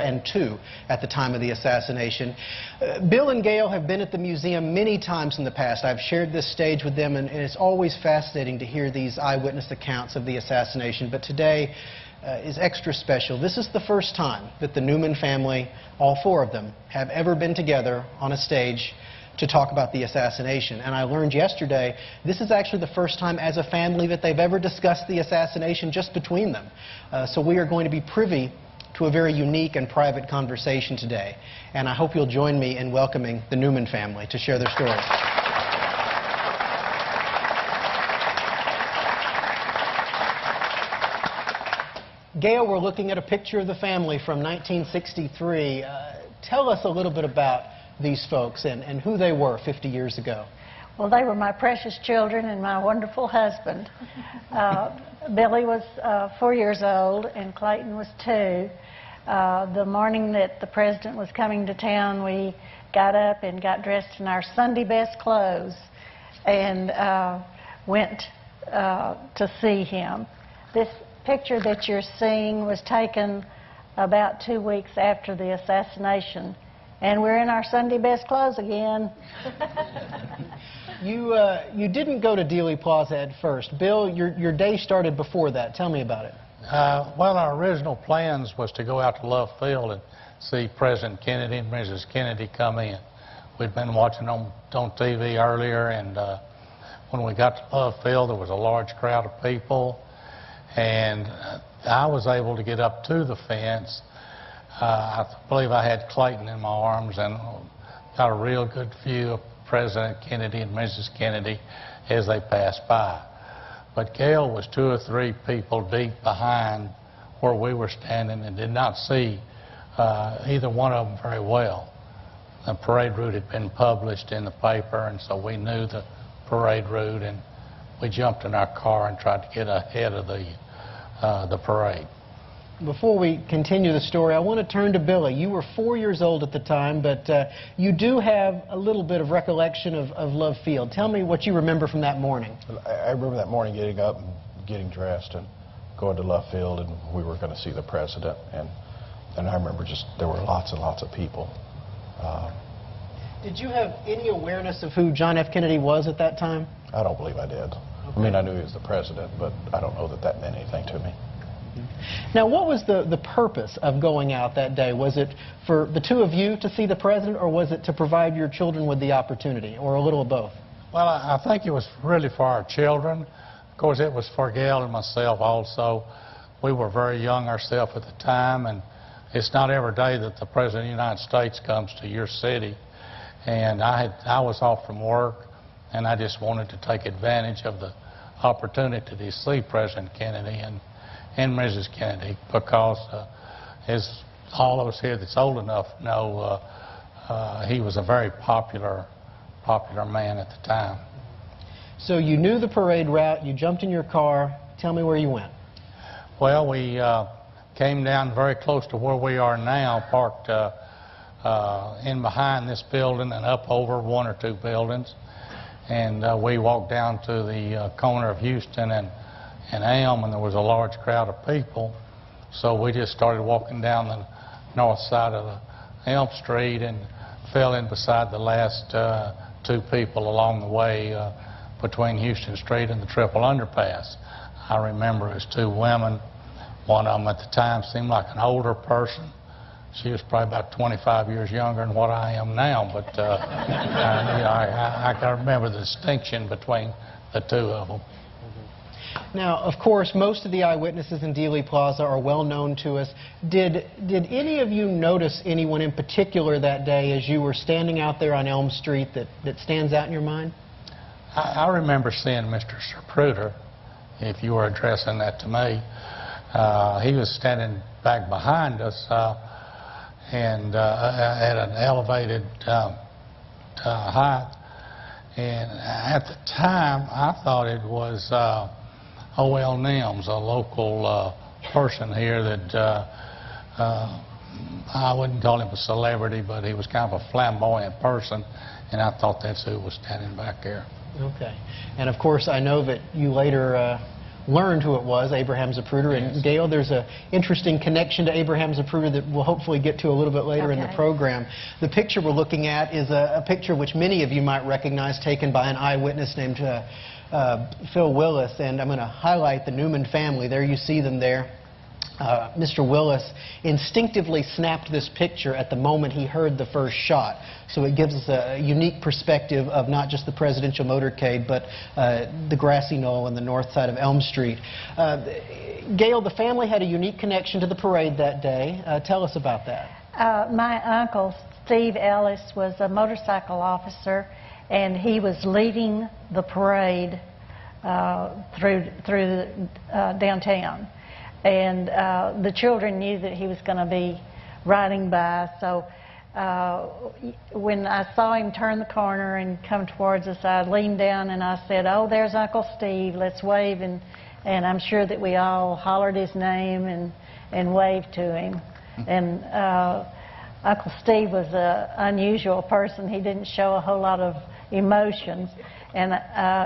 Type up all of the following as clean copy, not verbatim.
and 2 at the time of the assassination. Bill and Gail have been at the museum many times in the past. I've shared this stage with them, and it's always fascinating to hear these eyewitness accounts of the assassination. But today is extra special. This is the first time that the Newman family, all 4 of them, have ever been together on a stage to talk about the assassination. And I learned yesterday this is actually the first time as a family that they've ever discussed the assassination just between them. So we are going to be privy to a very unique and private conversation today. And I hope you'll join me in welcoming the Newman family to share their story. Gail, we're looking at a picture of the family from 1963. Tell us a little bit about these folks and who they were 50 years ago. Well, they were my precious children and my wonderful husband. Billy was 4 years old and Clayton was 2. The morning that the president was coming to town, we got up and got dressed in our Sunday best clothes and went to see him. This picture that you're seeing was taken about 2 weeks after the assassination, and we're in our Sunday best clothes again. You didn't go to Dealey Plaza at first. Bill, your day started before that. Tell me about it. Well, our original plans was to go out to Love Field and see President Kennedy and Mrs. Kennedy come in. We'd been watching on TV earlier, and when we got to Love Field, there was a large crowd of people, and I was able to get up to the fence. I believe I had Clayton in my arms and got a real good view of President Kennedy and Mrs. Kennedy as they passed by. But Gail was 2 or 3 people deep behind where we were standing and did not see either one of them very well. The parade route had been published in the paper, and so we knew the parade route, and we jumped in our car and tried to get ahead of the parade. Before we continue the story, I want to turn to Billy. You were 4 years old at the time, but you do have a little bit of recollection of Love Field. Tell me what you remember from that morning. I remember that morning getting up and getting dressed and going to Love Field, and we were going to see the president. And I remember just there were lots and lots of people. Did you have any awareness of who John F. Kennedy was at that time? I don't believe I did. Okay. I mean, I knew he was the president, but I don't know that that meant anything to me. Now, what was the purpose of going out that day? Was it for the 2 of you to see the president, or was it to provide your children with the opportunity, or a little of both? Well, I think it was really for our children. Of course, it was for Gail and myself also. We were very young ourselves at the time, and it's not every day that the President of the United States comes to your city. And I was off from work, and I just wanted to take advantage of the opportunity to see President Kennedy and Mrs. Kennedy, because as all of us here that's old enough know, he was a very popular man at the time. So you knew the parade route, you jumped in your car. Tell me where you went. Well, we came down very close to where we are now, parked in behind this building and up over 1 or 2 buildings. And we walked down to the corner of Houston and Elm, and there was a large crowd of people. So we just started walking down the north side of the Elm Street and fell in beside the last 2 people along the way between Houston Street and the Triple Underpass. I remember it was 2 women. One of them at the time seemed like an older person. She was probably about 25 years younger than what I am now, but I can remember the distinction between the 2 of them. Now, of course, most of the eyewitnesses in Dealey Plaza are well known to us. Did any of you notice anyone in particular that day as you were standing out there on Elm Street that stands out in your mind? I remember seeing Mr. Zapruder, if you were addressing that to me. He was standing back behind us and at an elevated height. And at the time, I thought it was O.L. Nims, a local person here that I wouldn't call him a celebrity, but he was kind of a flamboyant person, and I thought that's who was standing back there. Okay. And of course, I know that you later learned who it was, Abraham Zapruder. And Gail, there's an interesting connection to Abraham Zapruder that we'll hopefully get to a little bit later in the program. The picture we're looking at is a picture which many of you might recognize, taken by an eyewitness named Phil Willis. And I'm going to highlight the Newman family. There you see them there. Mr. Willis instinctively snapped this picture at the moment he heard the first shot. So it gives us a unique perspective of not just the presidential motorcade, but the grassy knoll on the north side of Elm Street. Gail, the family had a unique connection to the parade that day. Tell us about that. My uncle, Steve Ellis, was a motorcycle officer, and he was leading the parade through downtown. And the children knew that he was going to be riding by, so when I saw him turn the corner and come towards us, I leaned down and I said, "Oh, there's Uncle Steve, let's wave." And I'm sure that we all hollered his name and waved to him. And Uncle Steve was an unusual person. He didn't show a whole lot of emotions. And,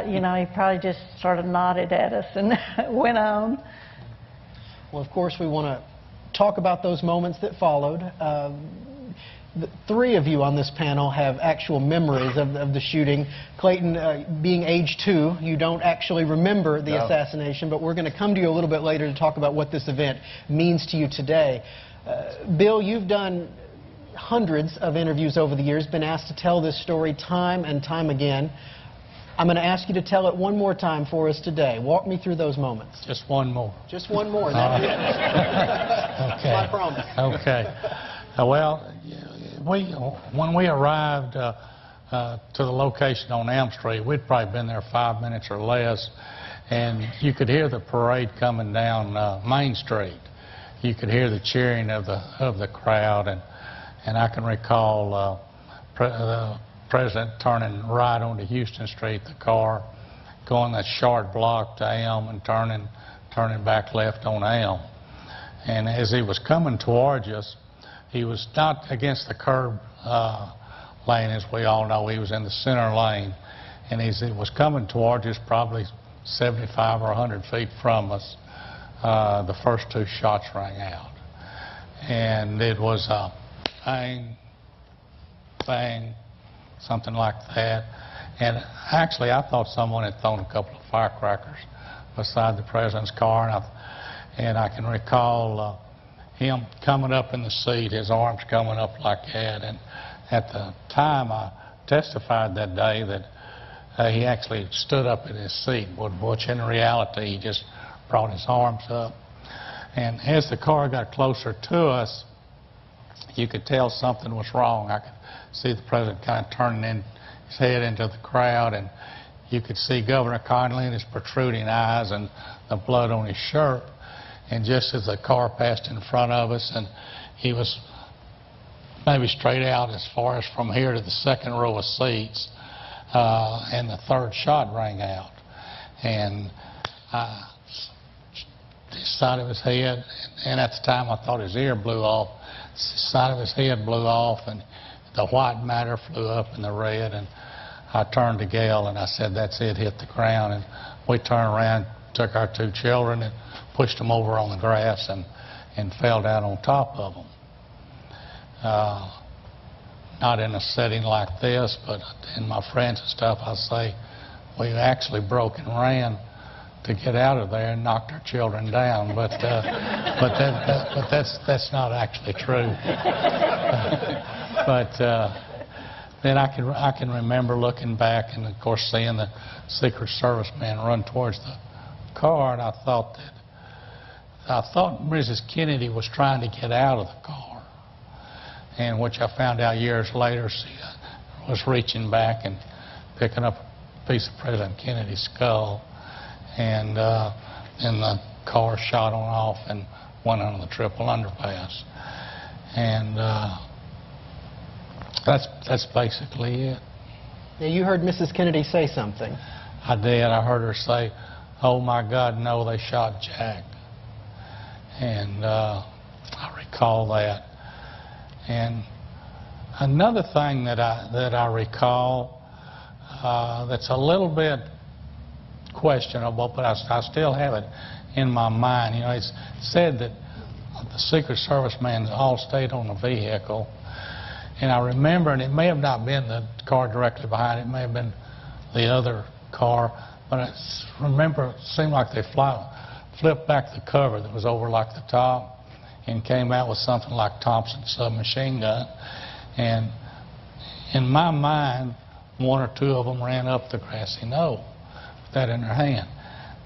you know, he probably just sort of nodded at us and went on. Well, of course, we want to talk about those moments that followed. The three of you on this panel have actual memories of the shooting. Clayton, being age 2, you don't actually remember the assassination, but we're going to come to you a little bit later to talk about what this event means to you today. Bill, you've done hundreds of interviews over the years, been asked to tell this story time and time again. I'm going to ask you to tell it one more time for us today. Walk me through those moments. Just one more. Just one more. That's it. Okay. I promise. Okay. Well, when we arrived to the location on Elm Street, we'd probably been there 5 minutes or less, and you could hear the parade coming down Main Street. You could hear the cheering of the crowd, and I can recall the President turning right onto Houston Street, the car, going that short block to Elm and turning back left on Elm. And as he was coming towards us, he was not against the curb lane, as we all know. He was in the center lane. And as he was coming towards us, probably 75 or 100 feet from us, the first 2 shots rang out. And it was a bang, bang, something like that. And actually, I thought someone had thrown a couple of firecrackers beside the president's car. And I can recall him coming up in the seat, his arms coming up like that. And at the time, I testified that day that he actually stood up in his seat, which in reality, he just brought his arms up. And as the car got closer to us, you could tell something was wrong. I could see the president kind of turning his head into the crowd, and you could see Governor Conley and his protruding eyes and the blood on his shirt. And just as the car passed in front of us, and he was maybe straight out as far as from here to the second row of seats, and the third shot rang out. And the side of his head, and at the time I thought his ear blew off. The side of his head blew off, and the white matter flew up in the red. And I turned to Gail and I said, "That's it, hit the ground." And we turned around, took our 2 children and pushed them over on the grass and fell down on top of them. Not in a setting like this, but in my friends and stuff, I say we actually broke and ran to get out of there and knocked our children down, but that's not actually true. But then I can remember looking back and of course seeing the Secret Service man run towards the car, and I thought Mrs. Kennedy was trying to get out of the car, and which I found out years later she was reaching back and picking up a piece of President Kennedy's skull. And the car shot on off and went on the triple underpass. And that's basically it. Now, you heard Mrs. Kennedy say something. I did. I heard her say, "Oh my God, no, they shot Jack." And I recall that. And another thing that I recall that's a little bit questionable, but I still have it in my mind. You know, it's said that the Secret Service men all stayed on the vehicle, and I remember, and it may have not been the car directly behind, it may have been the other car, but I remember it seemed like they flipped back the cover that was over like the top and came out with something like Thompson's submachine gun. And in my mind, one or two of them ran up the grassy knoll with that in their hand.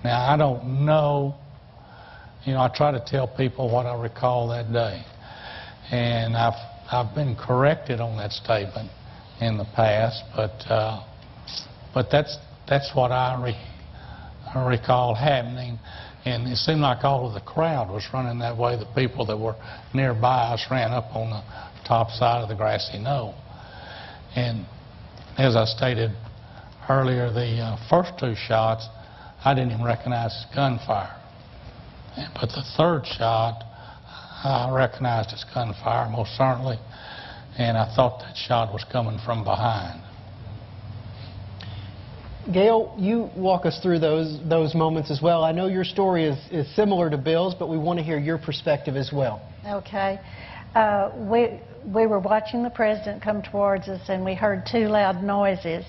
Now, I don't know, you know, I try to tell people what I recall that day. And I've been corrected on that statement in the past, but that's what I recall happening. And it seemed like all of the crowd was running that way. The people that were nearby us ran up on the top side of the grassy knoll. And as I stated earlier, the first two shots, I didn't even recognize as gunfire. But the third shot, I recognized as gunfire, most certainly. And I thought that shot was coming from behind. Gail, you walk us through those moments as well. I know your story is similar to Bill's, but we want to hear your perspective as well. Okay. We were watching the president come towards us, and we heard two loud noises.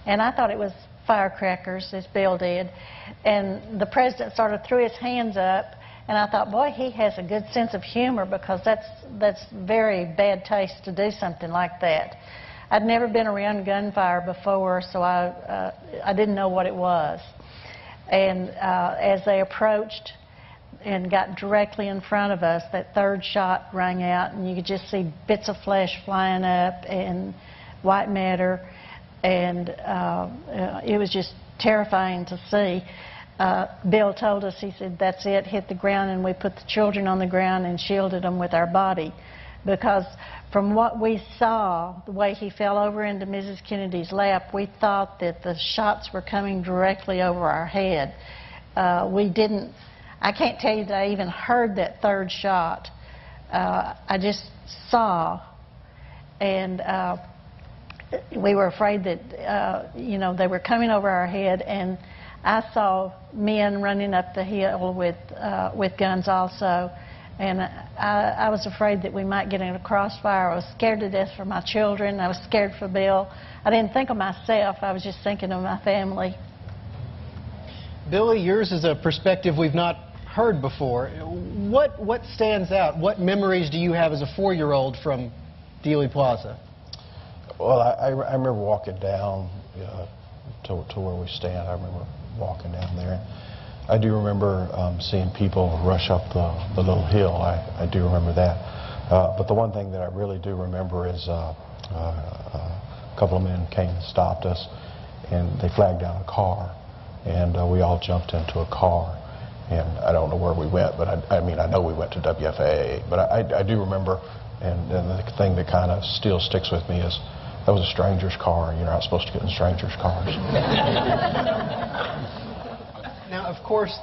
And I thought it was firecrackers, as Bill did. And the president sort of threw his hands up, and I thought, boy, he has a good sense of humor, because that's very bad taste to do something like that. I'd never been around gunfire before, so I didn't know what it was. And as they approached and got directly in front of us, that third shot rang out, and you could just see bits of flesh flying up and white matter, and it was just terrifying to see. Bill told us, he said, that's it, hit the ground, and we put the children on the ground and shielded them with our body. Because from what we saw, the way he fell over into Mrs. Kennedy's lap, we thought that the shots were coming directly over our head. I can't tell you that I even heard that third shot. I just saw, and we were afraid that, you know, they were coming over our head, and I saw men running up the hill with guns also. And I was afraid that we might get in a crossfire. I was scared to death for my children. I was scared for Bill. I didn't think of myself. I was just thinking of my family. Billy, yours is a perspective we've not heard before. What stands out? What memories do you have as a 4-year-old from Dealey Plaza? Well, I remember walking down to where we stand. I remember walking down there. I do remember seeing people rush up the little hill. I do remember that. But the one thing that I really do remember is a couple of men came and stopped us, and they flagged down a car, and we all jumped into a car. And I don't know where we went, but I mean, I know we went to WFAA. But I do remember, and the thing that kind of still sticks with me is that was a stranger's car, and you're not supposed to get in strangers' cars. Now, of course,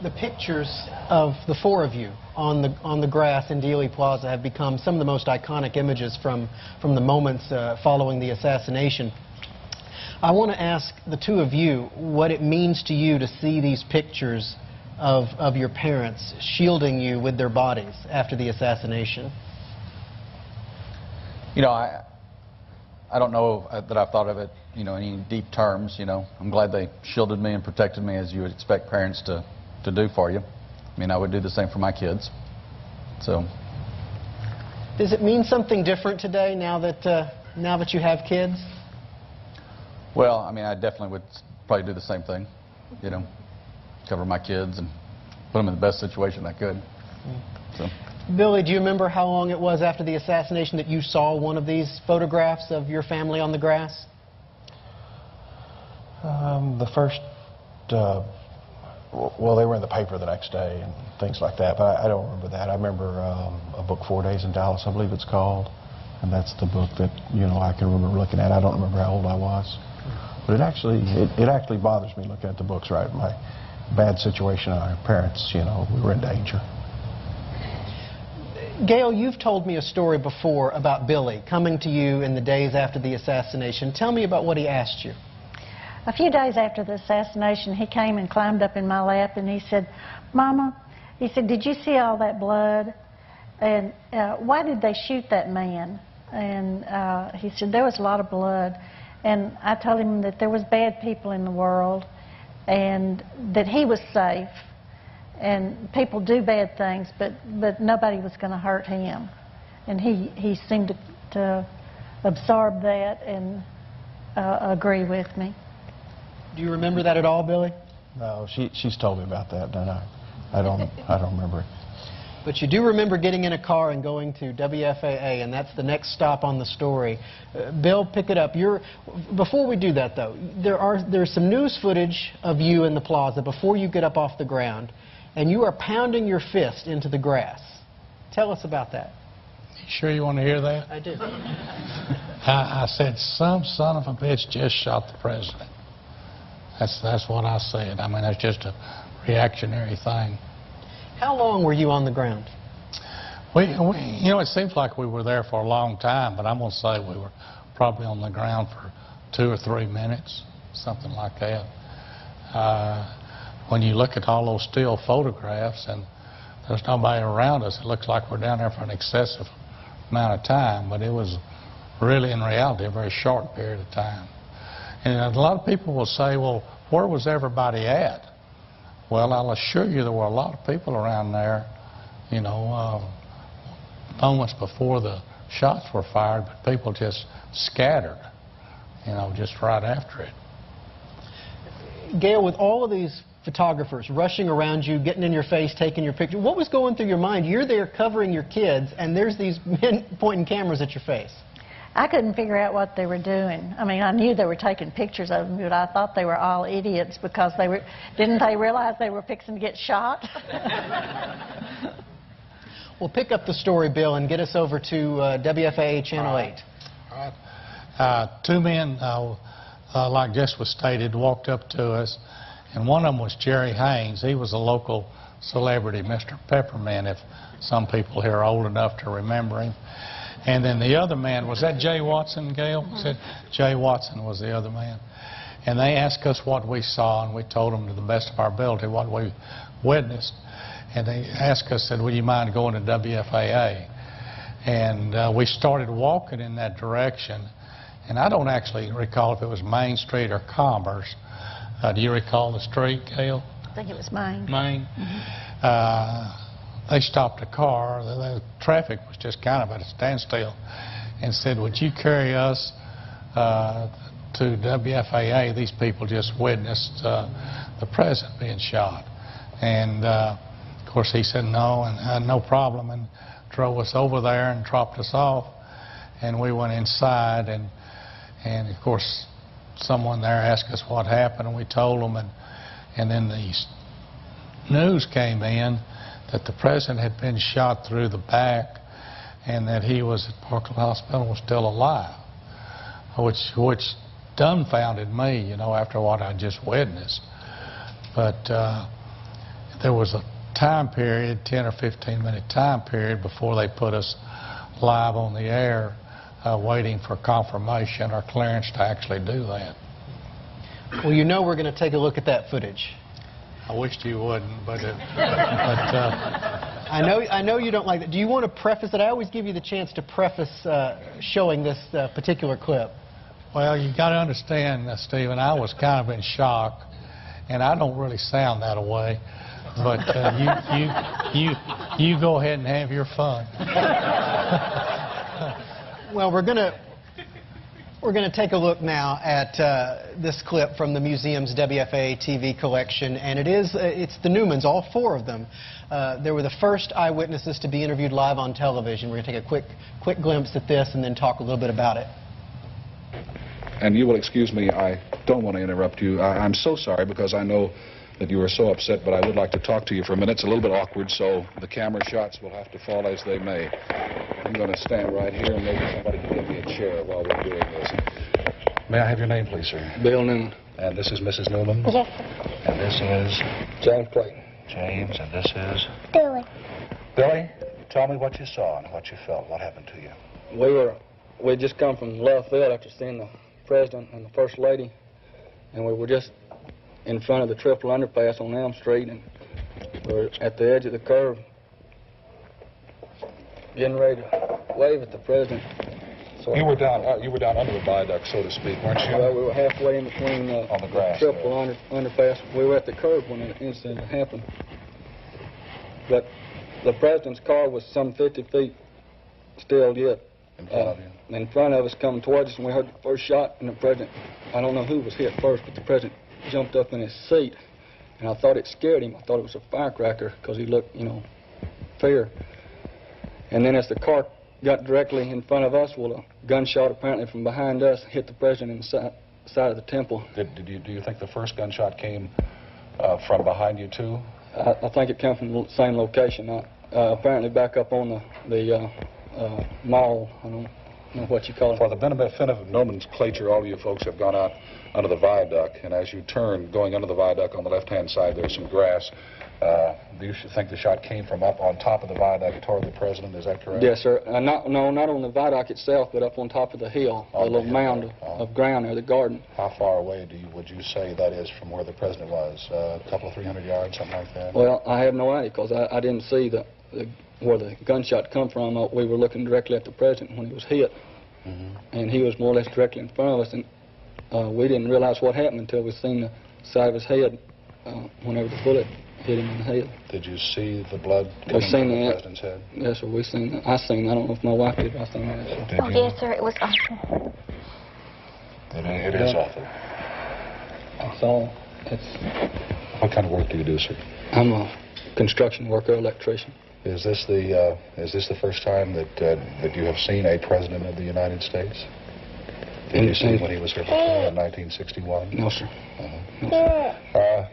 the pictures of the four of you on the grass in Dealey Plaza have become some of the most iconic images from the moments following the assassination. I want to ask the two of you what it means to you to see these pictures of your parents shielding you with their bodies after the assassination. You know, I don't know that I've thought of it, you know, in any deep terms. You know, I'm glad they shielded me and protected me, as you would expect parents to do for you. I mean, I would do the same for my kids. So, does it mean something different today now that you have kids? Well, I mean, I definitely would probably do the same thing. You know, cover my kids and put them in the best situation I could. So. Billy, do you remember how long it was after the assassination that you saw one of these photographs of your family on the grass? The first, well, they were in the paper the next day and things like that, but I don't remember that. I remember a book, 4 Days in Dallas, I believe it's called, and that's the book that, you know, I can remember looking at. I don't remember how old I was, but it actually bothers me looking at the books, right? My bad situation, our parents, you know, we were in danger. Gail, you've told me a story before about Billy coming to you in the days after the assassination. Tell me about what he asked you. A few days after the assassination, he came and climbed up in my lap and he said, "Mama," he said, "did you see all that blood? And why did they shoot that man?" And he said, "There was a lot of blood." And I told him that there was bad people in the world and that he was safe. And people do bad things, but nobody was going to hurt him. And he seemed to absorb that and agree with me. Do you remember that at all, Billy? No, she's told me about that, and I don't remember it. But you do remember getting in a car and going to WFAA, and that's the next stop on the story. Bill, pick it up. Before we do that, though, there's some news footage of you in the plaza before you get up off the ground, and you are pounding your fist into the grass. Tell us about that. You sure you want to hear that? I do. I said, some son of a bitch just shot the president. That's what I said. I mean, that's just a reactionary thing. How long were you on the ground? You know, it seems like we were there for a long time, but I'm going to say we were probably on the ground for 2 or 3 minutes, something like that. When you look at all those still photographs and there's nobody around us, it looks like we're down there for an excessive amount of time, but it was really, in reality, a very short period of time. And a lot of people will say, well, where was everybody at? Well, I'll assure you there were a lot of people around there, you know, moments before the shots were fired, but people just scattered, you know, just right after it. Gail, with all of these photographers rushing around you, getting in your face, taking your picture, what was going through your mind? You're there covering your kids, and there's these men pointing cameras at your face. I couldn't figure out what they were doing. I mean, I knew they were taking pictures of them, but I thought they were all idiots because didn't they realize they were fixing to get shot? Well, pick up the story, Bill, and get us over to WFAA Channel 8. All right. 2 men, like just was stated, walked up to us, and one of them was Jerry Haynes. He was a local celebrity, Mr. Peppermint, if some people here are old enough to remember him. And then the other man, was that Jay Watson, Gail? Said Jay Watson was the other man. And they asked us what we saw, and we told them to the best of our ability what we witnessed. And they asked us, said, would you mind going to WFAA? And we started walking in that direction. And I don't actually recall if it was Main Street or Commerce. Do you recall the street, Gail? I think it was Main. Main. They stopped a car. The traffic was just kind of at a standstill, and said, would you carry us to WFAA? These people just witnessed the president being shot. And of course he said no, and no problem, and drove us over there and dropped us off. And we went inside, and of course someone there asked us what happened, and we told them, and then the news came in that the president had been shot through the back and that he was at Parkland Hospital and was still alive, which dumbfounded me, you know, after what I just witnessed. But there was a time period, 10 or 15-minute time period, before they put us live on the air, waiting for confirmation or clearance to actually do that. Well, you know we're going to take a look at that footage. I wished you wouldn't, but I know you don't like that. Do you want to preface it? I always give you the chance to preface showing this particular clip. Well, you got to understand, Stephen, I was kind of in shock, and I don't really sound that way. But you go ahead and have your fun. Well, we're going to take a look now at this clip from the museum's WFAA TV collection, and it's the Newmans, all 4 of them. They were the first eyewitnesses to be interviewed live on television. We're going to take a quick glimpse at this and then talk a little bit about it. And you will excuse me, I don't want to interrupt you. I'm so sorry because I know that you are so upset, but I would like to talk to you for a minute. It's a little bit awkward, so the camera shots will have to fall as they may. I'm going to stand right here, and maybe somebody can give me a chair while we're doing this. May I have your name, please, sir? Bill Newman. And this is Mrs. Newman? Yes, sir. And this is? James Clayton. James, and this is? Billy. Billy, tell me what you saw and what you felt. What happened to you? We just come from left field after seeing the president and the first lady and we were just in front of the triple underpass on Elm Street, and we were at the edge of the curve, getting ready to wave at the president. So You were down under the viaduct, so to speak, weren't you? Well, we were halfway in between on the grass, triple underpass. We were at the curb when the incident happened. But the president's car was some 50 feet still yet in front of us, coming towards us, and we heard the first shot, and the president, I don't know who was hit first, but the president jumped up in his seat, and I thought it scared him. I thought it was a firecracker because he looked, fear. And then as the car got directly in front of us, well, a gunshot apparently from behind us hit the president in the side of the temple. Do you think the first gunshot came from behind you, too? I think it came from the same location. Apparently back up on the mall. I don't know what you call it. For the benefit of nomenclature, all of you folks have gone out under the viaduct, and as you turn, going under the viaduct on the left-hand side, there's some grass. Do you think the shot came from up on top of the viaduct toward the president? Is that correct? Yes, sir. Not on the viaduct itself, but up on top of the hill, a little mound of ground there, the garden. How far away would you say that is from where the president was? A couple of 300 yards, something like that? Well, I have no idea because I didn't see where the gunshot come from. We were looking directly at the president when he was hit, and he was more or less directly in front of us, and we didn't realize what happened until we seen the side of his head whenever the bullet hit him in the head. Did you see the blood coming from the president's head? Yes, sir. We seen that. I seen that. I don't know if my wife did, but I seen that. Oh, yes, sir. It was awful. It is awful. That's all. What kind of work do you do, sir? I'm a construction worker, electrician. Is this the first time that you have seen a president of the United States? Did you see when he was here before in 1961? No, sir.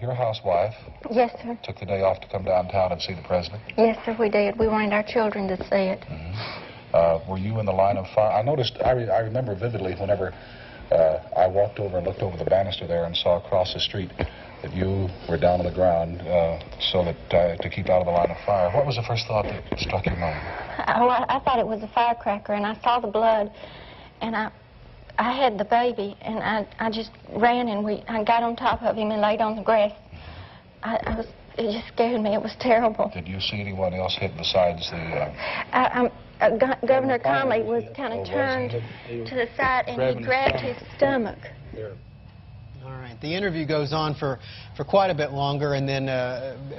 You're a housewife. Yes, sir. Took the day off to come downtown and see the president? Yes, sir, we did. We wanted our children to see it. Were you in the line of fire? I remember vividly whenever I walked over and looked over the banister there and saw across the street that you were down on the ground so that to keep out of the line of fire. What was the first thought that struck your mind? I thought it was a firecracker, and I saw the blood, and I had the baby, and I just ran, and I got on top of him and laid on the grass. It just scared me. It was terrible. Did you see anyone else hit besides the... Governor Conley was kind of turned to the side, and he grabbed his stomach. All right. The interview goes on for quite a bit longer, and then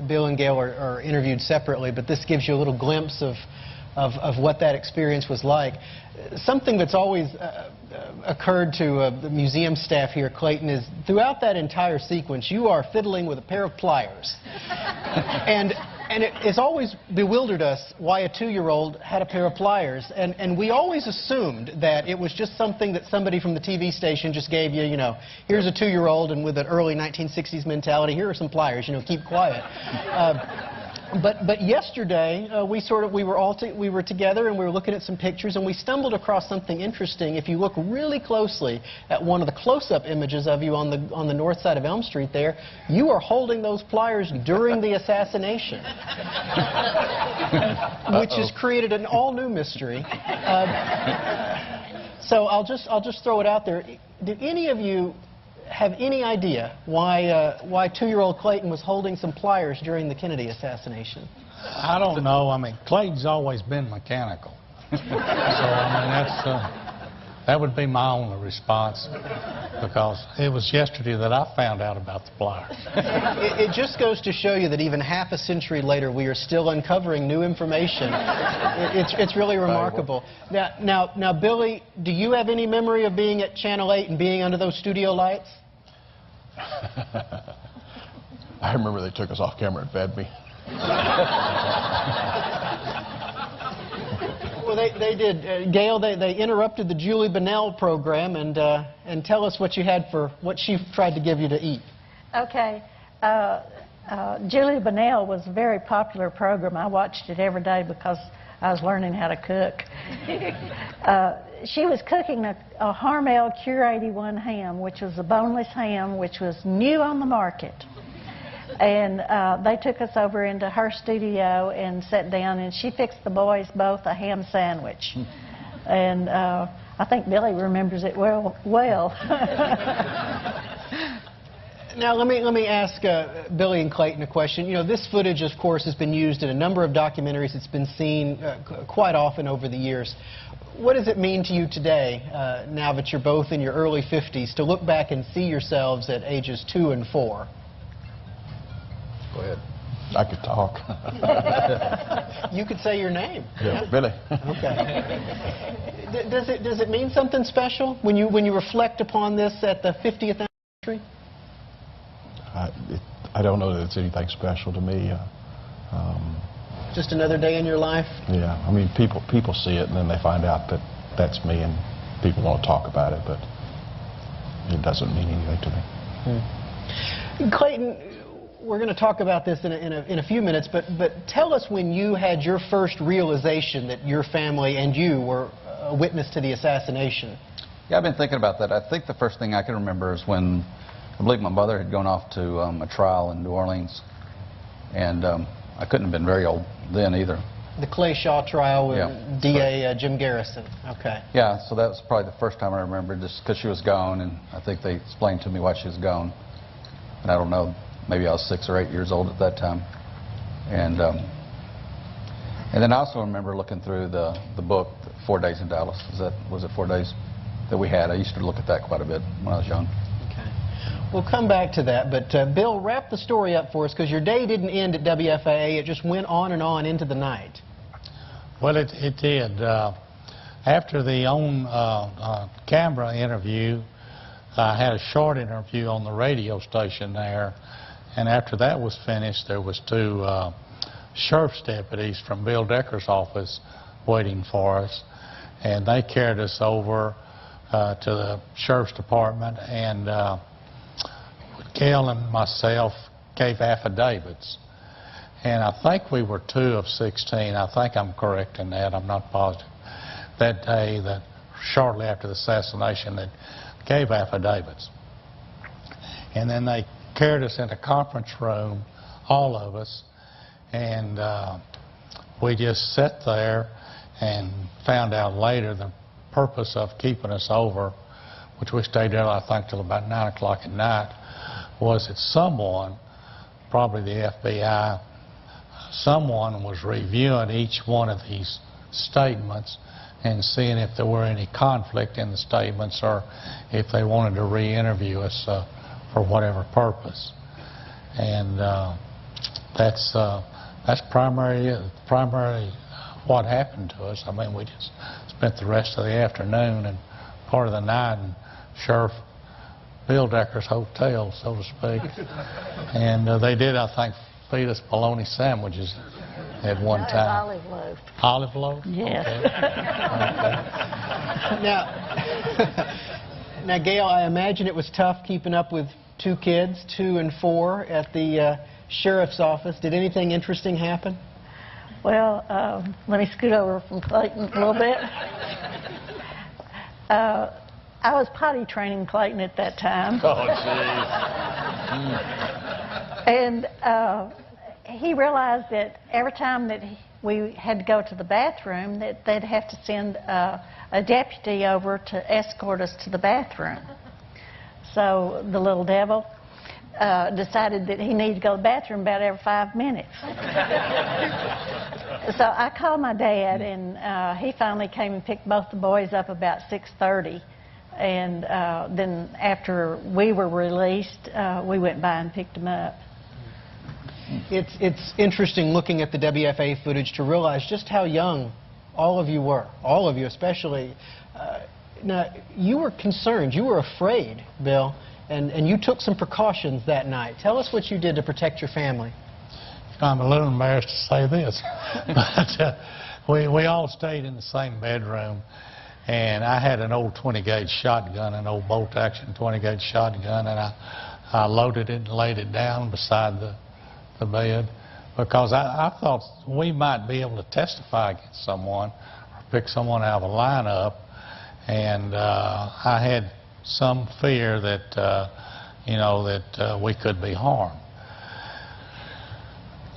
Bill and Gail are interviewed separately, but this gives you a little glimpse of what that experience was like. Something that's always occurred to the museum staff here at Clayton is throughout that entire sequence, you are fiddling with a pair of pliers. And it's always bewildered us why a 2-year-old had a pair of pliers. And we always assumed that it was just something that somebody from the TV station just gave you, here's a 2-year-old, and with an early 1960s mentality, here are some pliers, keep quiet. But yesterday, we were together and we were looking at some pictures, and we stumbled across something interesting. If you look really closely at one of the close-up images of you on the north side of Elm Street there, you are holding those pliers during the assassination, which has created an all-new mystery. So I'll just throw it out there. Did any of you have any idea why 2-year-old Clayton was holding some pliers during the Kennedy assassination? I don't know. I mean, Clayton's always been mechanical. So, that would be my only response, because it was yesterday that I found out about the pliers. It just goes to show you that even half a century later, we are still uncovering new information. It's really remarkable. Now, Billy, do you have any memory of being at Channel 8 and being under those studio lights? I remember they took us off camera and fed me. Well, they did. Gail, they interrupted the Julie Bennell program, and tell us what she tried to give you to eat. Okay. Julie Bennell was a very popular program. I watched it every day because I was learning how to cook. She was cooking a Harmel Cure 81 ham, which was a boneless ham, which was new on the market. And they took us over into her studio and sat down, and she fixed the boys both a ham sandwich. And I think Billy remembers it well. Now, let me ask Billy and Clayton a question. You know, this footage, of course, has been used in a number of documentaries. It's been seen quite often over the years. What does it mean to you today, now that you're both in your early 50s, to look back and see yourselves at ages 2 and 4? Go ahead. I could talk. You could say your name. Yeah, Billy. Okay. Does it mean something special when you reflect upon this at the 50th anniversary? I don't know that it's anything special to me. Just another day in your life? Yeah, I mean, people see it and then they find out that that's me and people want to talk about it, but it doesn't mean anything to me. Clayton, we're going to talk about this in a few minutes, but tell us when you had your first realization that your family and you were a witness to the assassination. Yeah, I've been thinking about that. I think the first thing I can remember is when I believe my mother had gone off to a trial in New Orleans, and I couldn't have been very old then either. The Clay Shaw trial with Yeah, D.A. Jim Garrison. Okay. Yeah, so that was probably the first time I remember, just because she was gone, and I think they explained to me why she was gone. And I don't know, maybe I was 6 or 8 years old at that time. And then I also remember looking through the book, 4 Days in Dallas. Was it 4 days that we had? I used to look at that quite a bit when I was young. We'll come back to that, but Bill, wrap the story up for us, because your day didn't end at WFAA. It just went on and on into the night. Well, it did. After the on-camera interview, I had a short interview on the radio station there, and after that was finished, there was 2 sheriff's deputies from Bill Decker's office waiting for us, and they carried us over to the sheriff's department, and Gail and myself gave affidavits. And I think we were 2 of 16. I think I'm correct in that. I'm not positive. That day, shortly after the assassination, that gave affidavits. And then they carried us in a conference room, all of us, and we just sat there and found out later the purpose of keeping us over, which we stayed there, I think, till about 9 o'clock at night, was that someone, probably the FBI, someone was reviewing each one of these statements and seeing if there were any conflict in the statements or if they wanted to re-interview us for whatever purpose. And that's primarily what happened to us. I mean, we just spent the rest of the afternoon and part of the night in Sheriff Bill Decker's hotel, so to speak. And they did, I think, feed us bologna sandwiches at one time. Olive loaf. Olive loaf? Yes. Okay. Now, Gail, I imagine it was tough keeping up with 2 kids, 2 and 4, at the sheriff's office. Did anything interesting happen? Well, let me scoot over from Clayton a little bit. I was potty training Clayton at that time. Oh, jeez. And he realized that every time that we had to go to the bathroom, that they'd have to send a deputy over to escort us to the bathroom. So the little devil decided that he needed to go to the bathroom about every 5 minutes. So I called my dad, and he finally came and picked both the boys up about 6:30. And then after we were released, we went by and picked them up. It's interesting looking at the WFA footage to realize just how young all of you were, all of you especially. Now, you were concerned, you were afraid, Bill, and you took some precautions that night. Tell us what you did to protect your family. I'm a little embarrassed to say this, but we all stayed in the same bedroom. And I had an old 20-gauge shotgun, an old bolt-action 20-gauge shotgun, and I loaded it and laid it down beside the bed because I thought we might be able to testify against someone or pick someone out of a lineup, and I had some fear that, that we could be harmed.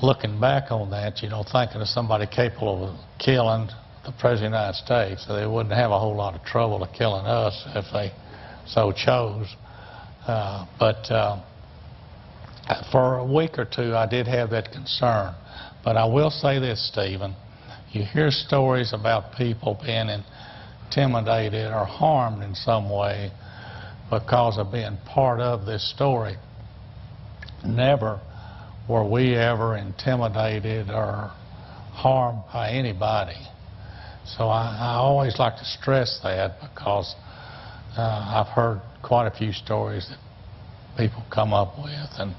Looking back on that, thinking of somebody capable of killing the President of the United States, so they wouldn't have a whole lot of trouble of killing us if they so chose. But For a week or two, I did have that concern. But I will say this, Stephen. You hear stories about people being intimidated or harmed in some way because of being part of this story. Never were we ever intimidated or harmed by anybody. So I always like to stress that, because I've heard quite a few stories that people come up with, and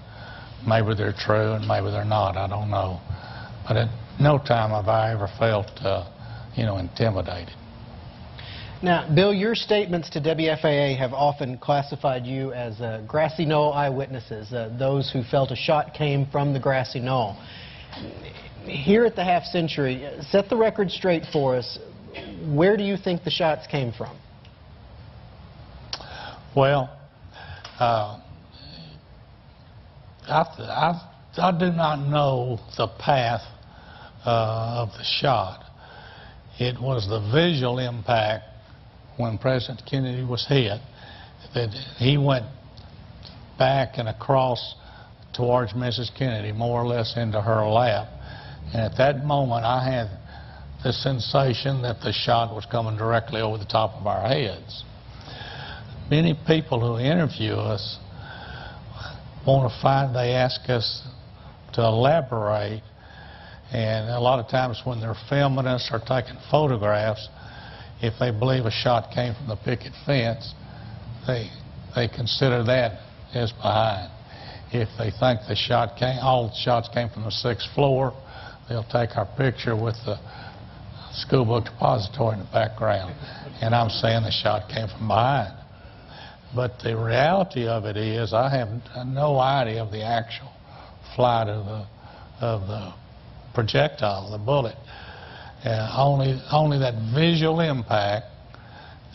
maybe they're true and maybe they're not, I don't know. But at no time have I ever felt, intimidated. Now, Bill, your statements to WFAA have often classified you as grassy knoll eyewitnesses, those who felt a shot came from the grassy knoll. Here at the Half Century, set the record straight for us. Where do you think the shots came from? Well, I do not know the path of the shot. It was the visual impact when President Kennedy was hit, that he went back and across towards Mrs. Kennedy, more or less into her lap. And at that moment, I had the sensation that the shot was coming directly over the top of our heads. Many people who interview us they ask us to elaborate, and a lot of times when they're filming us or taking photographs, if they believe a shot came from the picket fence, they consider that as behind. If they think all the shots came from the 6th floor, they'll take our picture with the school book depository in the background, and I'm saying the shot came from behind. But the reality of it is, I have no idea of the actual flight of the projectile, the bullet. Only that visual impact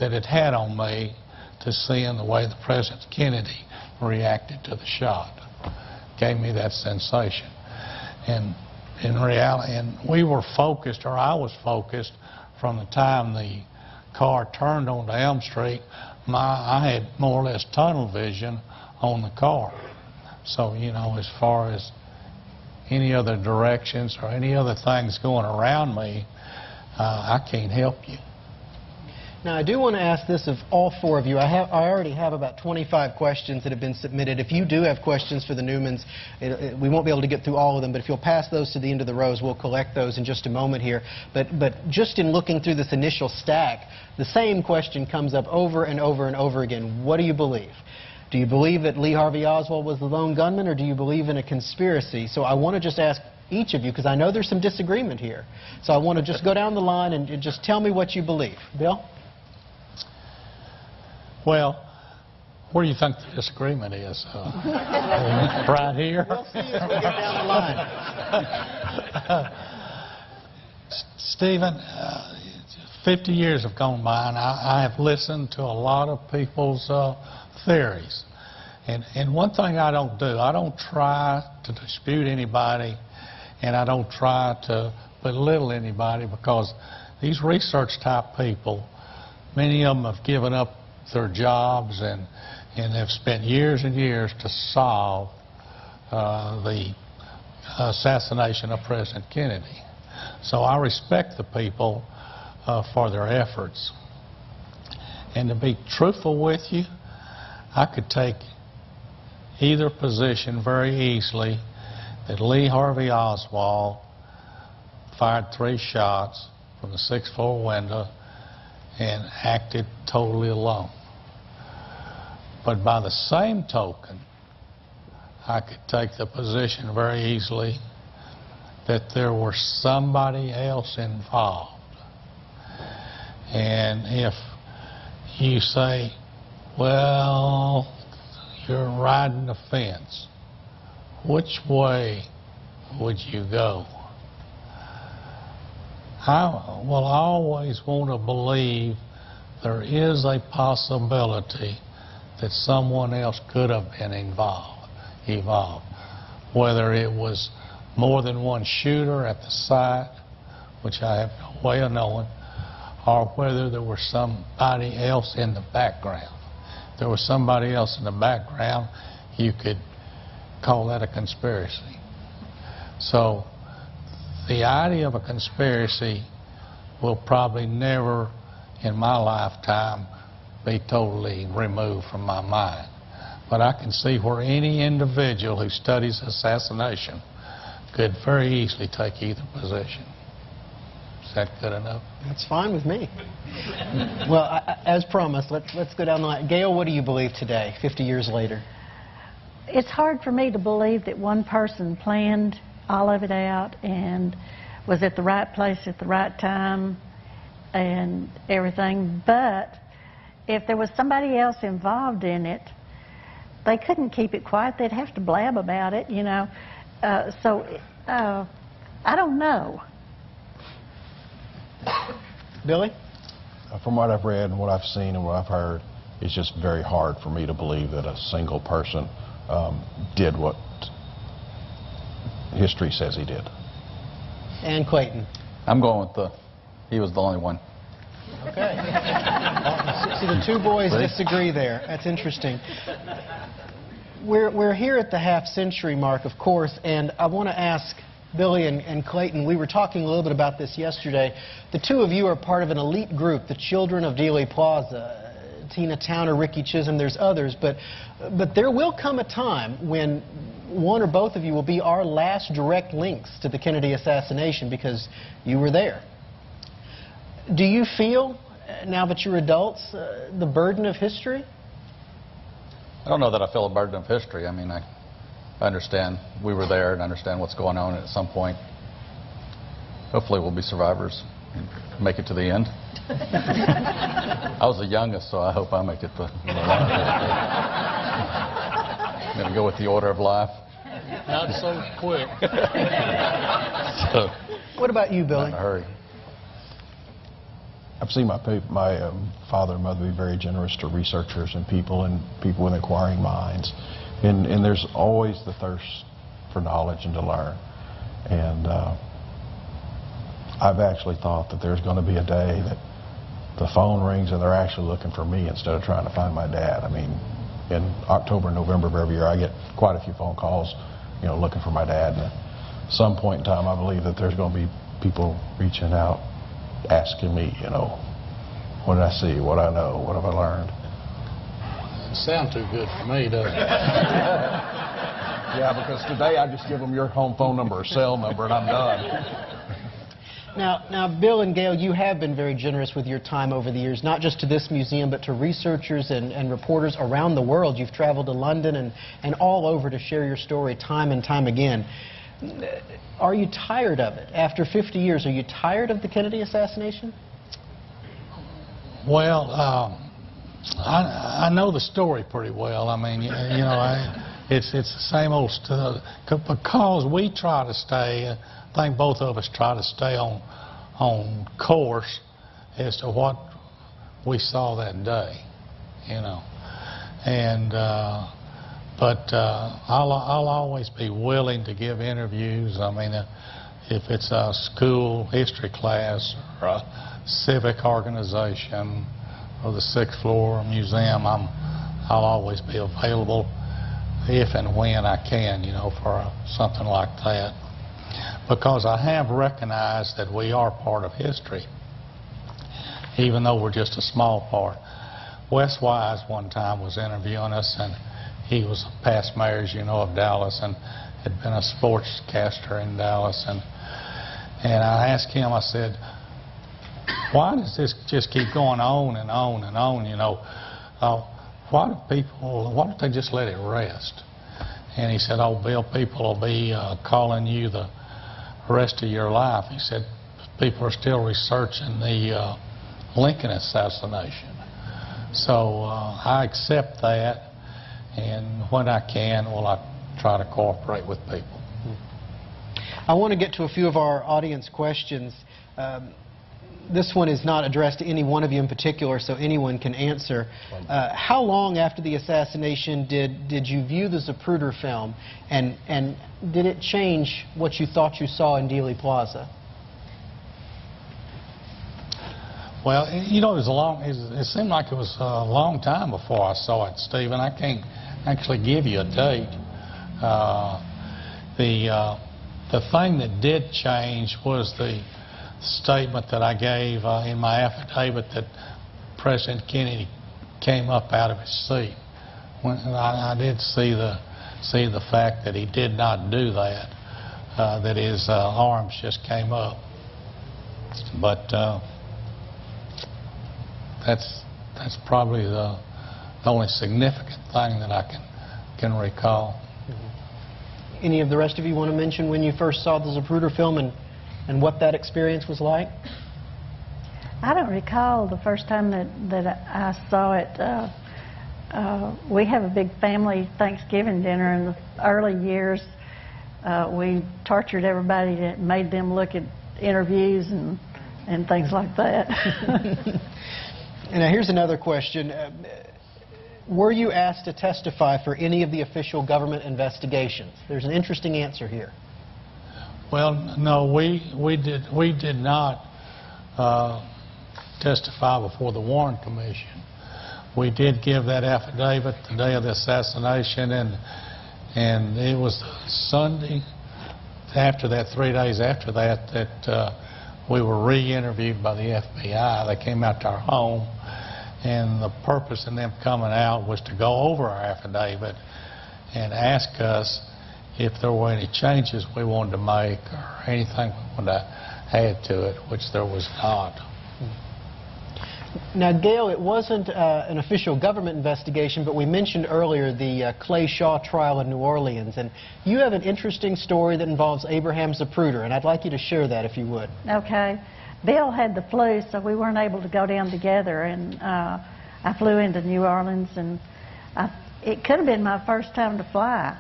that it had on me, to seeing the way the President Kennedy reacted to the shot, gave me that sensation. And in reality, and we were focused, or I was focused, from the time the car turned onto Elm Street. I had more or less tunnel vision on the car. So, as far as any other directions or any other things going around me, I can't help you. Now, I do want to ask this of all four of you. I already have about 25 questions that have been submitted. If you do have questions for the Newmans, we won't be able to get through all of them, but if you'll pass those to the end of the rows, we'll collect those in just a moment here. But just in looking through this initial stack, the same question comes up over and over and over again. What do you believe? Do you believe that Lee Harvey Oswald was the lone gunman, or do you believe in a conspiracy? So I want to just ask each of you, because I know there's some disagreement here. So I want to just go down the line and just tell me what you believe. Bill? Well, where do you think the disagreement is? Right here? We'll see as we get down the line. Stephen, 50 years have gone by, and I have listened to a lot of people's theories. And one thing I don't do, I don't try to dispute anybody, and I don't try to belittle anybody, because these research type people, many of them have given up their jobs and have spent years and years to solve the assassination of President Kennedy. So I respect the people for their efforts. And to be truthful with you, I could take either position very easily, that Lee Harvey Oswald fired 3 shots from the 6th floor window and acted totally alone. But by the same token, I could take the position very easily that there was somebody else involved. And if you say, well, you're riding the fence, which way would you go? I will always want to believe there is a possibility that someone else could have been involved. Whether it was more than one shooter at the site, which I have no way of knowing, or whether there was somebody else in the background. If there was somebody else in the background, you could call that a conspiracy. So the idea of a conspiracy will probably never in my lifetime be totally removed from my mind. But I can see where any individual who studies assassination could very easily take either position. Is that good enough? That's fine with me. Well, as promised, let's go down the line. Gail, what do you believe today, 50 years later? It's hard for me to believe that one person planned all of it out and was at the right place at the right time and everything. But if there was somebody else involved in it, they couldn't keep it quiet. They'd have to blab about it, you know. I don't know. Billy? From what I've read and what I've seen and what I've heard, it's just very hard for me to believe that a single person did what history says he did. And Clayton? I'm going with he was the only one. Okay. See, the two boys disagree there. That's interesting. We're here at the half-century mark, of course, and I want to ask Billy and Clayton, we were talking a little bit about this yesterday. The two of you are part of an elite group, the Children of Dealey Plaza. Tina Towner, Ricky Chisholm, there's others, but there will come a time when one or both of you will be our last direct links to the Kennedy assassination because you were there. Do you feel, now that you're adults, the burden of history? I don't know that I feel a burden of history. I mean, I understand we were there and understand what's going on, and at some point, hopefully we'll be survivors and make it to the end. I was the youngest, so I hope I make it to the end. I'm going to go with the order of life. Not so quick. So, what about you, Billy? not in a hurry. I've seen my father and mother be very generous to researchers and people with inquiring minds. And there's always the thirst for knowledge and to learn. And I've actually thought that there's going to be a day that the phone rings and they're actually looking for me instead of trying to find my dad. I mean, in October and November of every year, I get quite a few phone calls, you know, looking for my dad. And at some point in time, I believe that there's going to be people reaching out, asking me, you know, what did I see, what I know, what have I learned. Doesn't sound too good for me, does it? Yeah, because today I just give them your home phone number or cell number and I'm done. Now, Bill and Gail, you have been very generous with your time over the years, not just to this museum, but to researchers and reporters around the world. You've traveled to London and all over to share your story time and time again. Are you tired of it? After 50 years, are you tired of the Kennedy assassination? Well, I know the story pretty well. I mean, you know, it's the same old stuff. Because we try to stay, I think both of us try to stay on course as to what we saw that day, you know. And but I'll always be willing to give interviews. I mean, if it's a school history class or a civic organization or the 6th floor museum, I'll always be available if and when I can, you know, for something like that. Because I have recognized that we are part of history, even though we're just a small part. Wes Wise one time was interviewing us, and he was a past mayor, as you know, of Dallas, and had been a sportscaster in Dallas. And I asked him, I said, why does this just keep going on and on and on, you know? Why don't they just let it rest? And he said, oh, Bill, people will be calling you the rest of your life. He said, people are still researching the Lincoln assassination. So I accept that, and when I can, well, I try to cooperate with people. I want to get to a few of our audience questions. This one is not addressed to any one of you in particular, so anyone can answer. How long after the assassination did you view the Zapruder film, and did it change what you thought you saw in Dealey Plaza? Well, you know, it seemed like it was a long time before I saw it, Stephen. I can't actually give you a date, The thing that did change was the statement that I gave in my affidavit that President Kennedy came up out of his seat. When I did see the fact that he did not do that, that his arms just came up. But that's probably the only significant thing that I can recall. Any of the rest of you want to mention when you first saw the Zapruder film and what that experience was like? I don't recall the first time that I saw it. We have a big family Thanksgiving dinner. In the early years, we tortured everybody that made them look at interviews and things like that. And now here's another question. Were you asked to testify for any of the official government investigations? There's an interesting answer here. Well, no, we did not testify before the Warren Commission. We did give that affidavit the day of the assassination, and it was Sunday after that, 3 days after that, that we were re-interviewed by the FBI. They came out to our home, and the purpose in them coming out was to go over our affidavit and ask us if there were any changes we wanted to make or anything we wanted to add to it, which there was not. Now, Gail, it wasn't an official government investigation, but we mentioned earlier the Clay Shaw trial in New Orleans, and you have an interesting story that involves Abraham Zapruder, and I'd like you to share that if you would. Okay. Bill had the flu, so we weren't able to go down together, and I flew into New Orleans, and it could have been my first time to fly.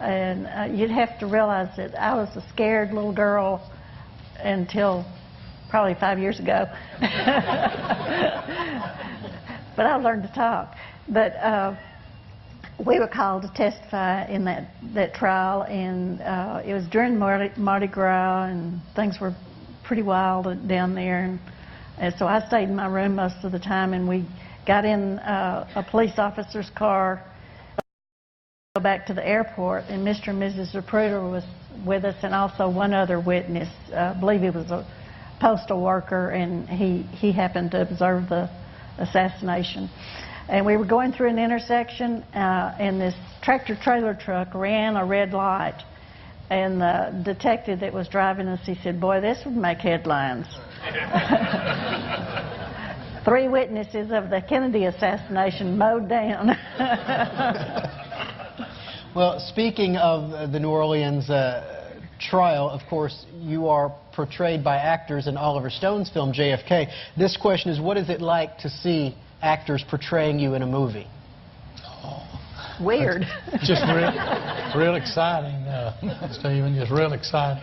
And you'd have to realize that I was a scared little girl until probably 5 years ago. But I learned to talk. But we were called to testify in that trial, and it was during Mardi Gras, and things were pretty wild down there. And so I stayed in my room most of the time, and we got in a police officer's car go back to the airport, and Mr. and Mrs. Zapruder was with us, and also one other witness. I believe he was a postal worker, and he happened to observe the assassination. And we were going through an intersection, and this tractor-trailer truck ran a red light. And the detective that was driving us, he said, "Boy, this would make headlines." 3 witnesses of the Kennedy assassination mowed down. Well, speaking of the New Orleans trial, of course, you are portrayed by actors in Oliver Stone's film, JFK. This question is, what is it like to see actors portraying you in a movie? Weird. Just real exciting, Stephen, just real exciting.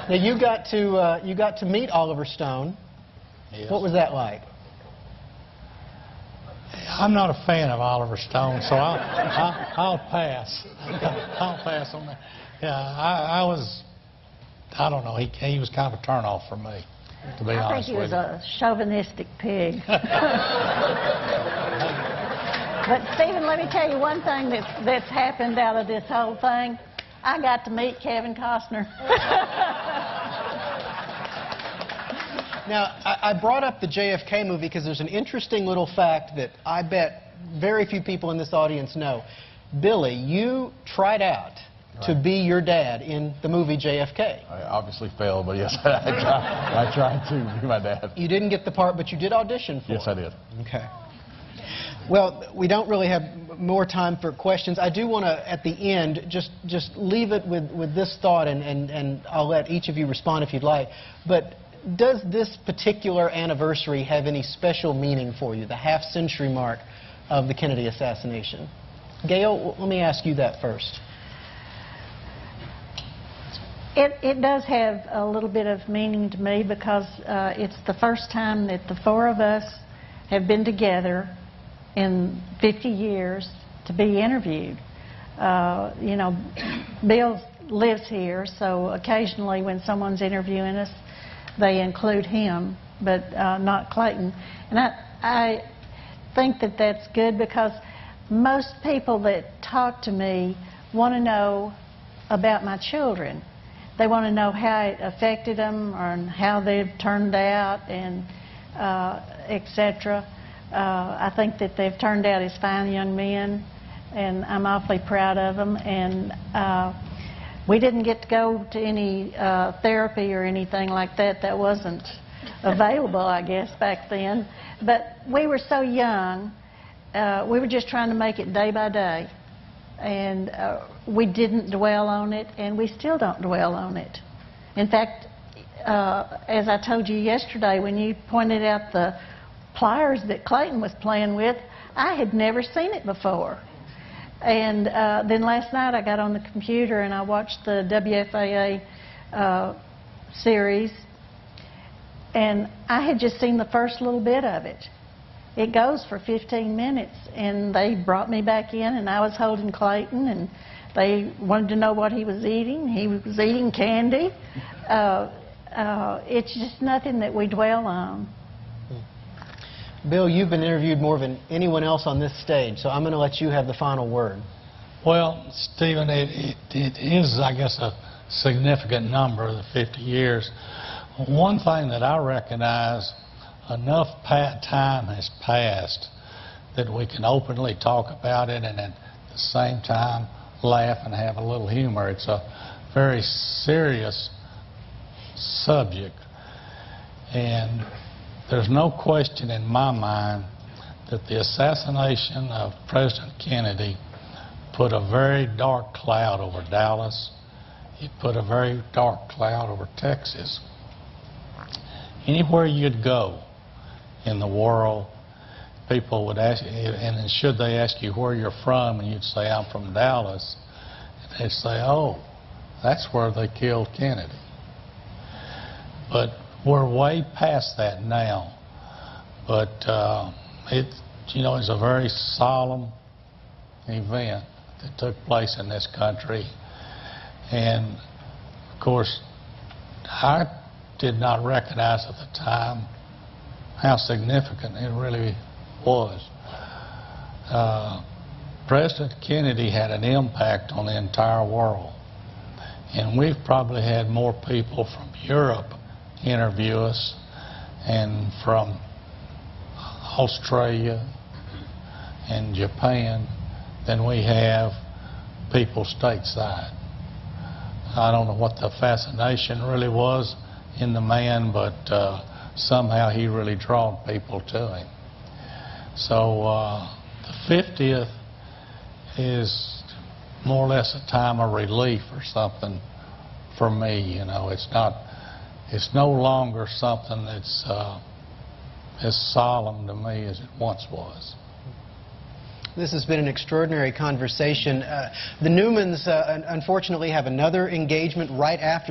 Now, you got to meet Oliver Stone. Yes. What was that like? I'm not a fan of Oliver Stone, so I'll pass. I'll pass on that. Yeah, I don't know. He was kind of a turnoff for me, to be honest with you. I think he was a chauvinistic pig. But Stephen, let me tell you one thing that's happened out of this whole thing. I got to meet Kevin Costner. Now, I brought up the JFK movie because there's an interesting little fact that I bet very few people in this audience know. Billy, you tried out to be your dad in the movie JFK. I obviously failed, but yes, I tried to be my dad. You didn't get the part, but you did audition for it. Yes, I did. Okay. Well, we don't really have more time for questions. I do want to, at the end, just leave it with this thought, and I'll let each of you respond if you'd like. But does this particular anniversary have any special meaning for you, the half-century mark of the Kennedy assassination? Gail, let me ask you that first. It does have a little bit of meaning to me because it's the first time that the 4 of us have been together in 50 years to be interviewed. You know, Bill lives here, so occasionally when someone's interviewing us, they include him, but not Clayton. And I think that that's good because most people that talk to me want to know about my children. They want to know how it affected them or how they've turned out, and etc. I think that they've turned out as fine young men, and I'm awfully proud of them. And we didn't get to go to any therapy or anything like that. That wasn't available, I guess, back then. But we were so young, we were just trying to make it day by day. And we didn't dwell on it, and we still don't dwell on it. In fact, as I told you yesterday, when you pointed out the pliers that Clayton was playing with, I had never seen it before. And then last night I got on the computer and I watched the WFAA series, and I had just seen the first little bit of it. It goes for 15 minutes, and they brought me back in, and I was holding Clayton, and they wanted to know what he was eating. He was eating candy. It's just nothing that we dwell on. Bill, you've been interviewed more than anyone else on this stage, so I'm going to let you have the final word. Well, Stephen, it is, I guess, a significant number, the 50 years. One thing that I recognize, enough time has passed that we can openly talk about it and at the same time laugh and have a little humor. It's a very serious subject, and there's no question in my mind that the assassination of President Kennedy put a very dark cloud over Dallas. It put a very dark cloud over Texas. Anywhere you'd go in the world, people would ask you, and should they ask you where you're from, and you'd say, I'm from Dallas, and they'd say, oh, that's where they killed Kennedy. But we're way past that now. But it's a very solemn event that took place in this country. And of course, I did not recognize at the time how significant it really was. President Kennedy had an impact on the entire world. And we've probably had more people from Europe interview us, and from Australia and Japan, than we have people stateside. I don't know what the fascination really was in the man, but somehow he really drew people to him. So the 50th is more or less a time of relief or something for me. It's no longer something that's as solemn to me as it once was. This has been an extraordinary conversation. The Newmans, unfortunately, have another engagement right after